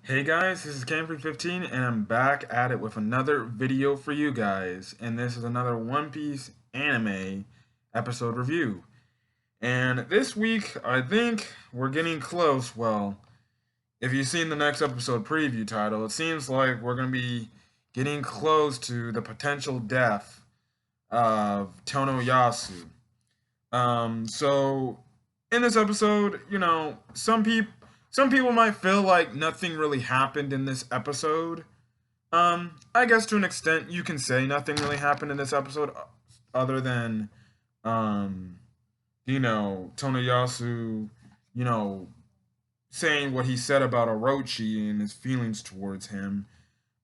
Hey guys, this is Camfrey15 and I'm back at it with another video for you guys. And this is another One Piece anime episode review. And this week, I think we're getting close. Well, if you've seen the next episode preview title, it seems like we're going to be getting close to the potential death of Tonoyasu. So in this episode, some people might feel like nothing really happened in this episode. I guess to an extent you can say nothing really happened in this episode other than um, Tonoyasu, you know, saying what he said about Orochi and his feelings towards him.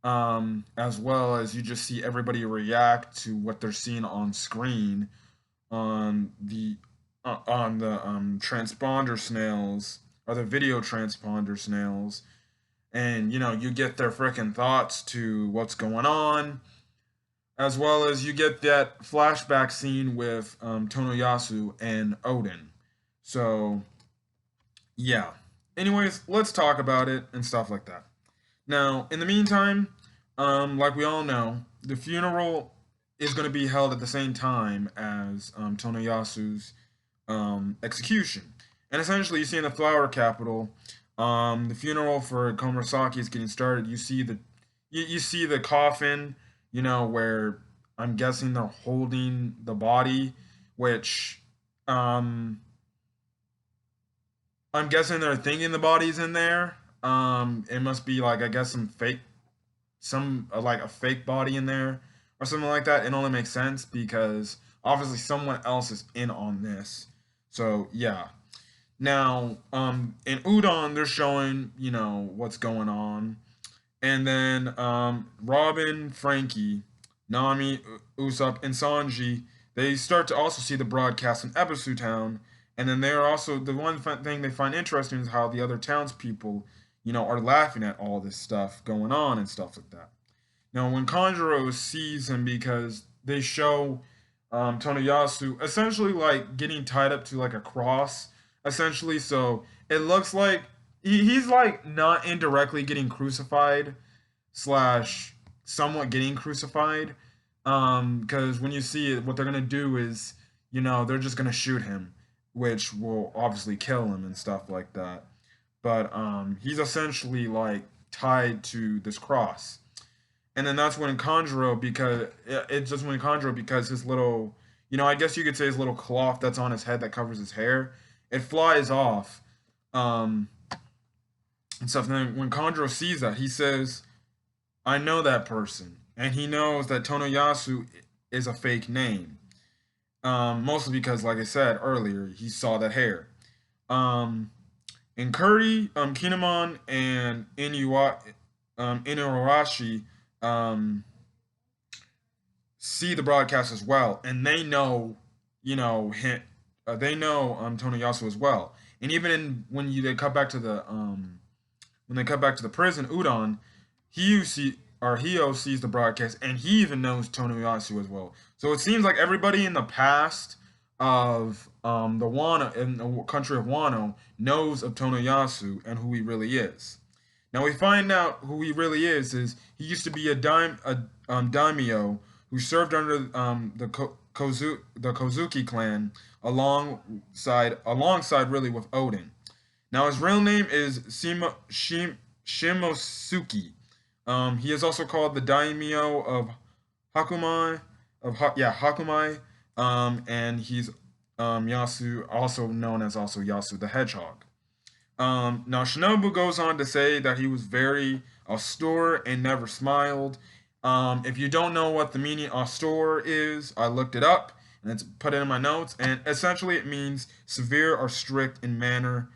As well as you just see everybody react to what they're seeing on screen on the transponder snails or the video transponder snails, and you get their freaking thoughts to what's going on, as well as you get that flashback scene with Tonoyasu and Oden. So yeah. Anyways, let's talk about it and stuff like that. Now, in the meantime, like we all know, the funeral is going to be held at the same time as Tonoyasu's execution. And essentially, you see in the Flower Capital, the funeral for Komurasaki is getting started. You see the coffin, where I'm guessing they're holding the body, which I'm guessing they're thinking the body's in there. It must be like, I guess, like a fake body in there or something like that. It only makes sense because obviously someone else is in on this. So yeah. Now, in Udon, they're showing what's going on, and then Robin, Frankie, Nami, Usopp, and Sanji, they start to also see the broadcast in Ebisu Town, and then they're also the one thing they find interesting is how the other townspeople, are laughing at all this stuff going on and stuff like that. Now, when Kanjuro sees him, because they show Tonoyasu essentially like getting tied up to like a cross, essentially, so it looks like he's like not indirectly getting crucified slash somewhat getting crucified, because when you see it, what they're gonna do is they're just gonna shoot him, which will obviously kill him and stuff like that. But he's essentially like tied to this cross, and then that's when Conjuro, because it's just when Conjuro, because his little, I guess you could say his little cloth that's on his head that covers his hair, it flies off, um, and stuff. And then when Conjuro sees that, he says, "I know that person," and he knows that Tonoyasu is a fake name, mostly because, like I said earlier, he saw that hair. Um, and Curry, Kinemon, and Inuarashi um, see the broadcast as well, and they know, they know Tonoyasu as well. And even they cut back to the when they cut back to the prison, Udon, Hio sees the broadcast, and he even knows Tonoyasu as well. So it seems like everybody in the past of the Wano in the country of Wano knows of Tonoyasu and who he really is. Now we find out who he really is he used to be a daimyo who served under the Kozuki clan alongside really with Odin. Now his real name is Shimosuke. He is also called the daimyo of Hakumai Hakumai, and he's Yasu, also known as also Yasu the Hedgehog. Now, Shinobu goes on to say that he was very austere and never smiled. If you don't know what the meaning austere is, I looked it up and it's put it in my notes. And essentially, it means severe or strict in manner,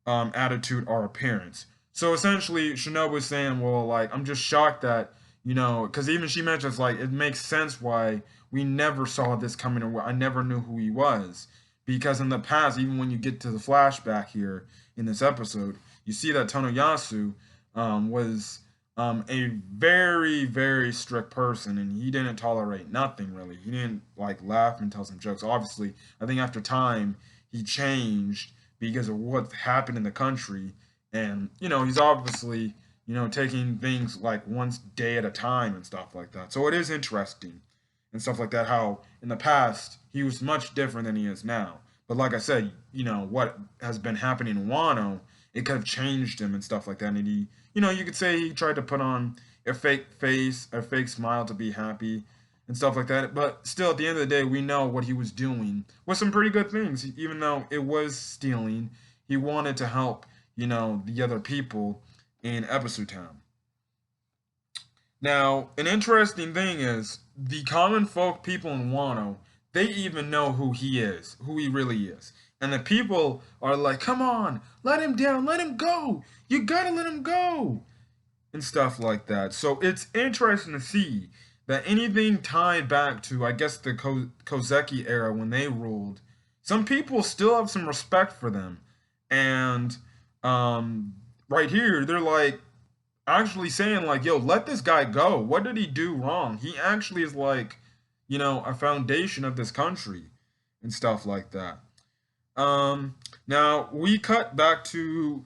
attitude, or appearance. So essentially, Shinobu is saying, well, like, I'm just shocked that, because even she mentions, like, it makes sense why we never saw this coming, or I never knew who he was. Because in the past, even when you get to the flashback here in this episode, you see that Tonoyasu was a very, very strict person, and he didn't tolerate nothing really. He didn't like laugh and tell some jokes. Obviously, I think after time he changed because of what happened in the country, and he's obviously taking things like one day at a time and stuff like that. So it is interesting and stuff like that. How in the past he was much different than he is now. But like I said, what has been happening in Wano, it could have changed him and stuff like that. And you could say he tried to put on a fake face, a fake smile to be happy and stuff like that. But still, at the end of the day, we know what he was doing was some pretty good things. Even though it was stealing, he wanted to help, the other people in Ebisu Town. Now, an interesting thing is the common folk people in Wano, they even know who he is, who he really is. And the people are like, come on, let him down, let him go. You gotta let him go. And stuff like that. So it's interesting to see that anything tied back to, I guess, the Kozeki era when they ruled, some people still have some respect for them. And right here, they're like, actually saying like, yo, let this guy go. What did he do wrong? He actually is like, a foundation of this country and stuff like that. Now we cut back to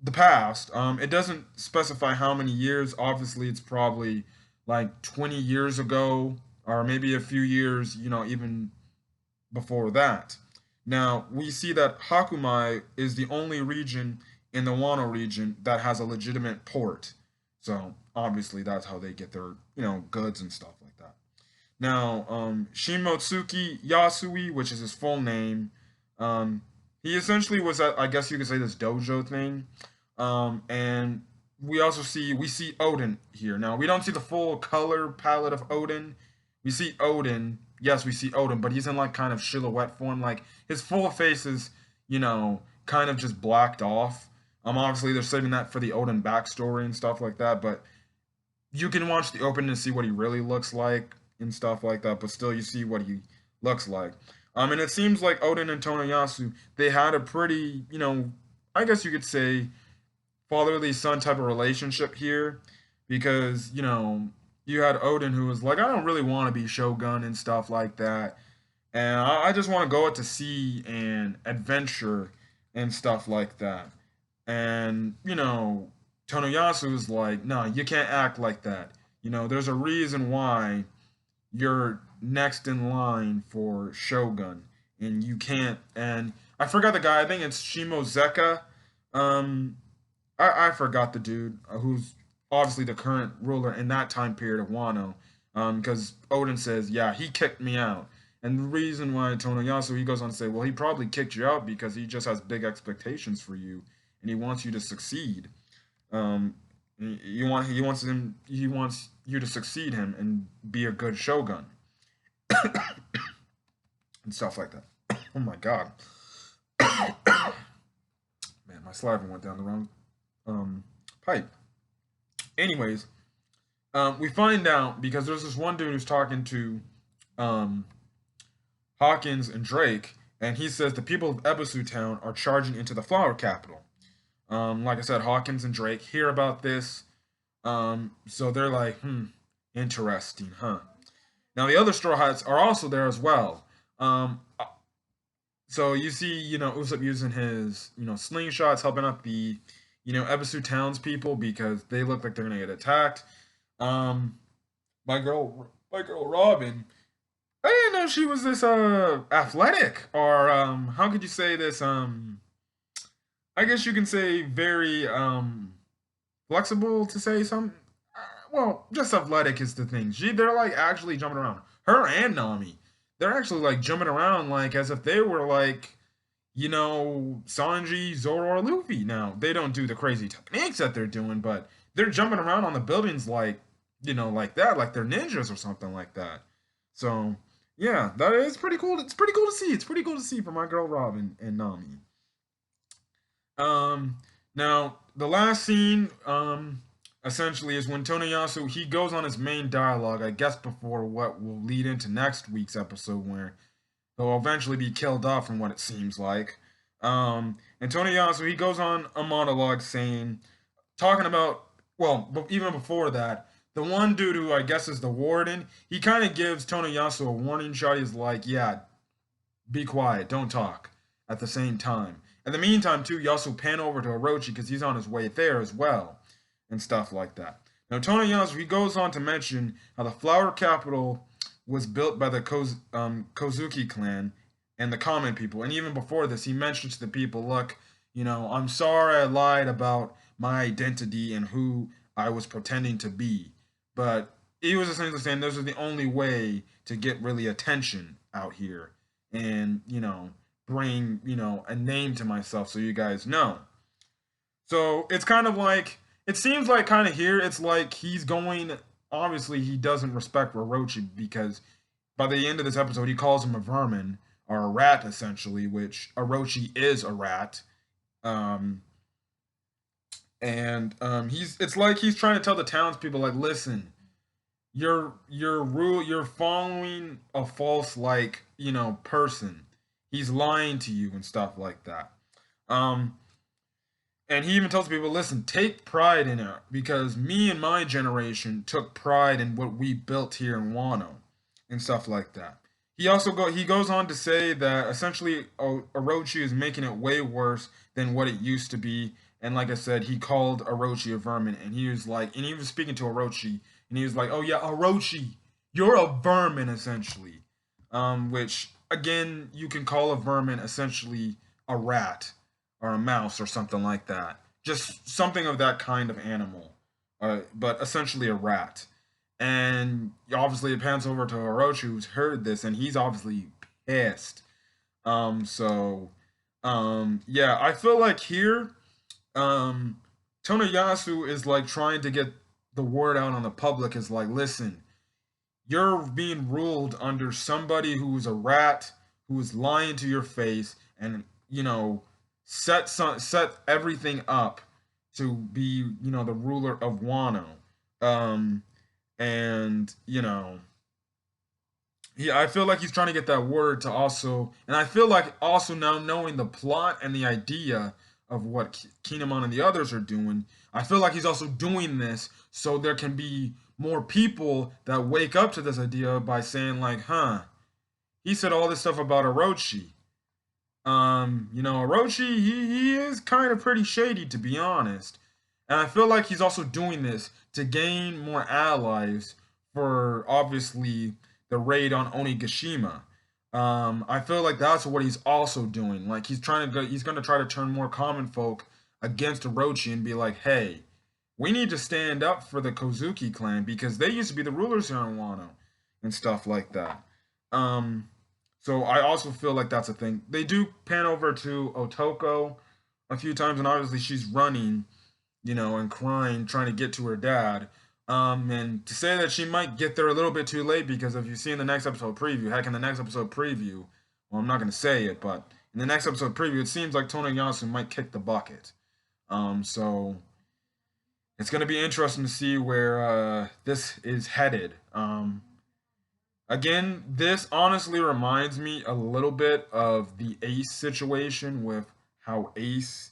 the past. It doesn't specify how many years. Obviously, it's probably like 20 years ago, or maybe a few years, even before that. Now we see that Hakumai is the only region in the Wano region that has a legitimate port. So obviously that's how they get their, goods and stuff like that. Now, Shimotsuki Yasui, which is his full name, he essentially was at, I guess you could say, this dojo thing. And we see Oden here. Now we don't see the full color palette of Oden. We see Oden. Yes, we see Oden, but he's in like kind of silhouette form. Like his full face is, kind of just blacked off. Obviously they're saving that for the Oden backstory and stuff like that, but you can watch the opening to see what he really looks like and stuff like that, but still you see what he looks like. And it seems like Oden and Tonoyasu, they had a pretty, I guess you could say fatherly son type of relationship here because, you had Oden who was like, I don't really want to be Shogun and stuff like that. And I just want to go out to sea and adventure and stuff like that. And, Tonoyasu's like, no, you can't act like that. There's a reason why you're next in line for Shogun. And you can't. And I forgot the guy. I think it's Shimozeka. I forgot the dude who's obviously the current ruler in that time period of Wano. Because Odin says, yeah, he kicked me out. And the reason why Tonoyasu, he goes on to say, well, he probably kicked you out because he just has big expectations for you, and he wants you to succeed. Um, he wants you to succeed him and be a good shogun and stuff like that. Oh my god, man, my saliva went down the wrong pipe. Anyways, we find out because there's this one dude who's talking to um, Hawkins and Drake, and he says the people of Ebisu Town are charging into the flower capital. Like I said, Hawkins and Drake hear about this, so they're like, interesting, huh? Now the other Straw Hats are also there as well. So you see, Usopp using his, slingshots, helping out the, Ebisu townspeople because they look like they're gonna get attacked. Um, my girl Robin, I didn't know she was this athletic, or how could you say this, I guess you can say very flexible to say something. Well, just athletic is the thing. They're like actually jumping around. Her and Nami, they're actually like jumping around like as if they were like, Sanji, Zoro, or Luffy. Now they don't do the crazy techniques that they're doing, but they're jumping around on the buildings like, like that, like they're ninjas or something like that. So yeah, that is pretty cool. It's pretty cool to see. It's pretty cool to see for my girl Robin and Nami. Um, Now the last scene, essentially is when Toneyasu he goes on his main dialogue. I guess before what will lead into next week's episode, where he'll eventually be killed off, from what it seems like. And Toneyasu he goes on a monologue saying, talking about, well, but even before that, the one dude who I guess is the warden, he kind of gives Toneyasu a warning shot. He's like, yeah, be quiet, don't talk at the same time. In the meantime, too, you also pan over to Orochi because he's on his way there as well and stuff like that. Now, Tonoyasu, he goes on to mention how the flower capital was built by the Kozuki clan and the common people. And even before this, he mentions to the people, look, I'm sorry I lied about my identity and who I was pretending to be. But he was essentially saying this was the only way to get really attention out here and, bring, a name to myself so you guys know. So it's kind of like, it seems like kind of here, it's like he's going, obviously, he doesn't respect Orochi because by the end of this episode, he calls him a vermin or a rat, essentially, which Orochi is a rat. Um, and it's like he's trying to tell the townspeople, like, listen, you're following a false, like, person. He's lying to you and stuff like that. Um, and he even tells people, listen, take pride in it because me and my generation took pride in what we built here in Wano and stuff like that. He goes on to say that essentially Orochi is making it way worse than what it used to be. And like I said, he called Orochi a vermin, and he was speaking to Orochi, and he was like, "Oh yeah, Orochi, you're a vermin essentially," which again you can call a vermin essentially a rat or a mouse or something like that. Just something of that kind of animal, but essentially a rat. And obviously it pans over to Orochi, who's heard this, and he's obviously pissed. Yeah, I feel like here, um, Tonoyasu is like trying to get the word out on the public. Is like, listen, you're being ruled under somebody who's a rat, who is lying to your face, and set everything up to be the ruler of Wano. Um, and yeah, I feel like he's trying to get that word to also, and I feel like also now knowing the plot and the idea of what Kinemon and the others are doing, I feel like he's also doing this so there can be more people that wake up to this idea by saying like, huh, he said all this stuff about Orochi. Orochi, he is kind of pretty shady to be honest. And I feel like he's also doing this to gain more allies for obviously the raid on Onigashima. I feel like that's what he's also doing. Like he's gonna try to turn more common folk against Orochi and be like, hey, we need to stand up for the Kozuki clan because they used to be the rulers here in Wano and stuff like that. Um, so I also feel like that's a thing. They do pan over to Otoko a few times, and obviously she's running, and crying, trying to get to her dad. And to say that she might get there a little bit too late because if you see in the next episode preview, heck, in the next episode preview, well, I'm not going to say it, but in the next episode preview, it seems like Tonoyasu might kick the bucket. So it's going to be interesting to see where this is headed. Again, this honestly reminds me a little bit of the Ace situation with how Ace,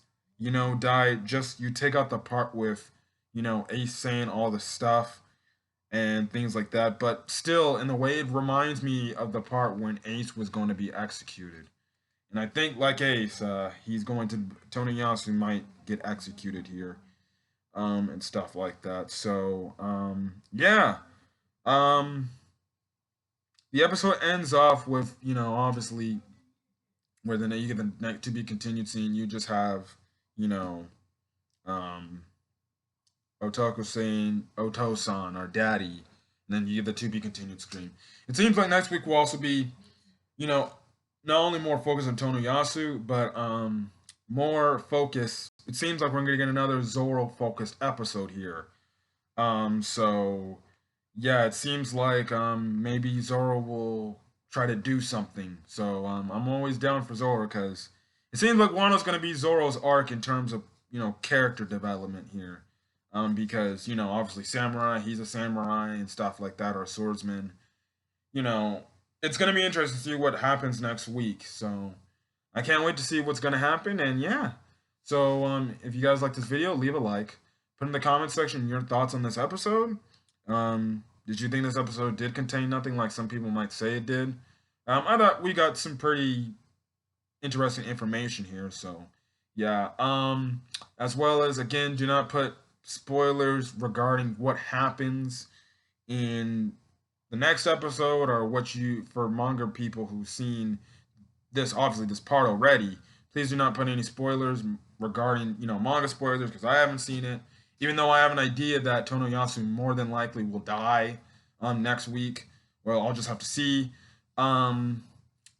died. Just you take out the part with, Ace saying all the stuff and things like that. But still, in a way, it reminds me of the part when Ace was going to be executed. And I think, like Ace, Tony Yasu might get executed here, and stuff like that. So, yeah. Um, the episode ends off with, obviously, where then you get the to be continued scene. You just have, you know, um, Otoko saying Oto-san, our daddy, and then you get the to be continued screen. It seems like next week will also be, you know, not only more focus on Tonoyasu, but more focus. It seems like we're gonna get another Zoro focused episode here. So yeah, it seems like maybe Zoro will try to do something. So I'm always down for Zoro because it seems like Wano's gonna be Zoro's arc in terms of character development here. Because obviously samurai, he's a samurai and stuff like that, or a swordsman. You know, it's gonna be interesting to see what happens next week. So I can't wait to see what's gonna happen. And yeah, so if you guys like this video, leave a like. Put in the comment section your thoughts on this episode. Did you think this episode did contain nothing like some people might say it did? I thought we got some pretty interesting information here. So yeah. As well as again, do not put spoilers regarding what happens in the next episode, or what you, for manga people who've seen this, obviously this part already, please do not put any spoilers regarding, manga spoilers, because I haven't seen it. Even though I have an idea that Tonoyasu more than likely will die next week. Well, I'll just have to see. Um,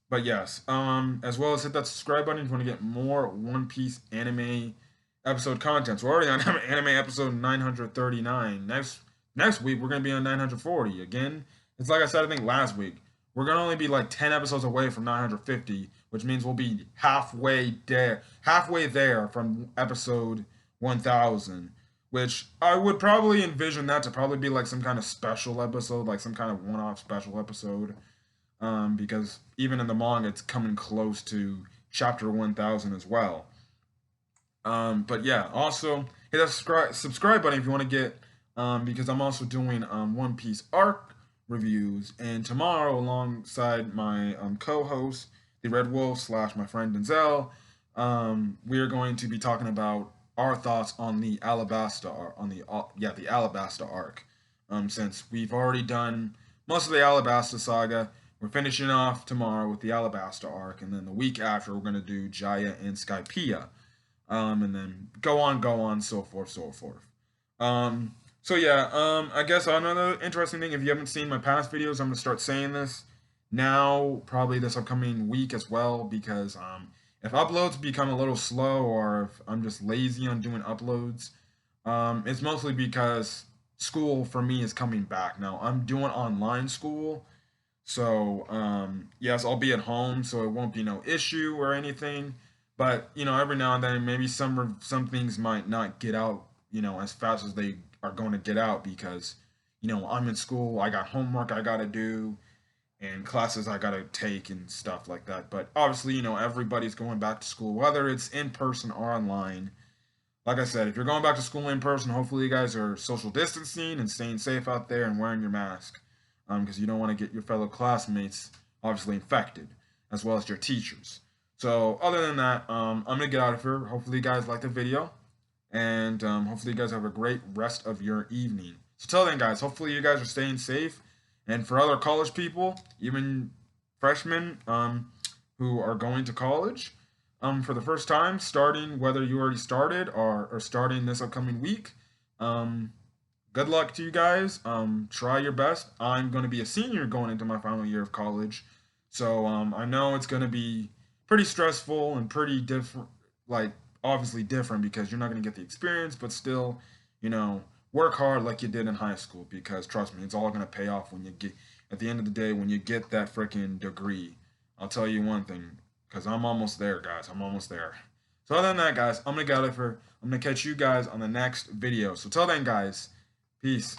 but yes, as well as hit that subscribe button if you want to get more One Piece anime episode content. So we're already on anime episode 939. Next week we're gonna be on 940 again. It's like I said, I think last week, we're gonna only be like 10 episodes away from 950, which means we'll be halfway there from episode 1000. Which I would probably envision that to probably be like some kind of special episode, like some kind of one-off special episode, because even in the manga, it's coming close to chapter 1000 as well. But yeah, also hit that subscribe button if you want to get, because I'm also doing One Piece arc reviews, and tomorrow, alongside my co-host, the Red Wolf slash my friend Denzel, we are going to be talking about our thoughts on the Alabasta on the Alabasta arc. Since we've already done most of the Alabasta saga, we're finishing off tomorrow with the Alabasta arc, and then the week after we're going to do Jaya and Skypiea, and then go on, so forth, so forth. So yeah, I guess another interesting thing, if you haven't seen my past videos, I'm gonna start saying this now, probably this upcoming week as well, because if uploads become a little slow, or if I'm just lazy on doing uploads, it's mostly because school for me is coming back now. I'm doing online school, so yes, I'll be at home, so it won't be no issue or anything. But every now and then, maybe some things might not get out, as fast as they are going to get out, because I'm in school, I got homework I got to do, and classes I got to take and stuff like that. But obviously, everybody's going back to school, whether it's in person or online. Like I said, if you're going back to school in person, hopefully you guys are social distancing and staying safe out there and wearing your mask, because you don't want to get your fellow classmates obviously infected, as well as your teachers. So other than that, I'm gonna get out of here. Hopefully you guys liked the video, and hopefully you guys have a great rest of your evening. So till then, guys, hopefully you guys are staying safe. And for other college people, even freshmen, who are going to college, for the first time, starting, whether you already started or starting this upcoming week, good luck to you guys. Try your best. I'm going to be a senior going into my final year of college, so I know it's going to be pretty stressful and pretty different, like obviously different, because you're not going to get the experience, but still, you know, work hard like you did in high school, because trust me, it's all going to pay off when you get, at the end of the day, when you get that freaking degree. I'll tell you one thing, because I'm almost there, guys. I'm almost there. So other than that, guys, I'm gonna get out of here. I'm gonna catch you guys on the next video. So till then, guys, peace.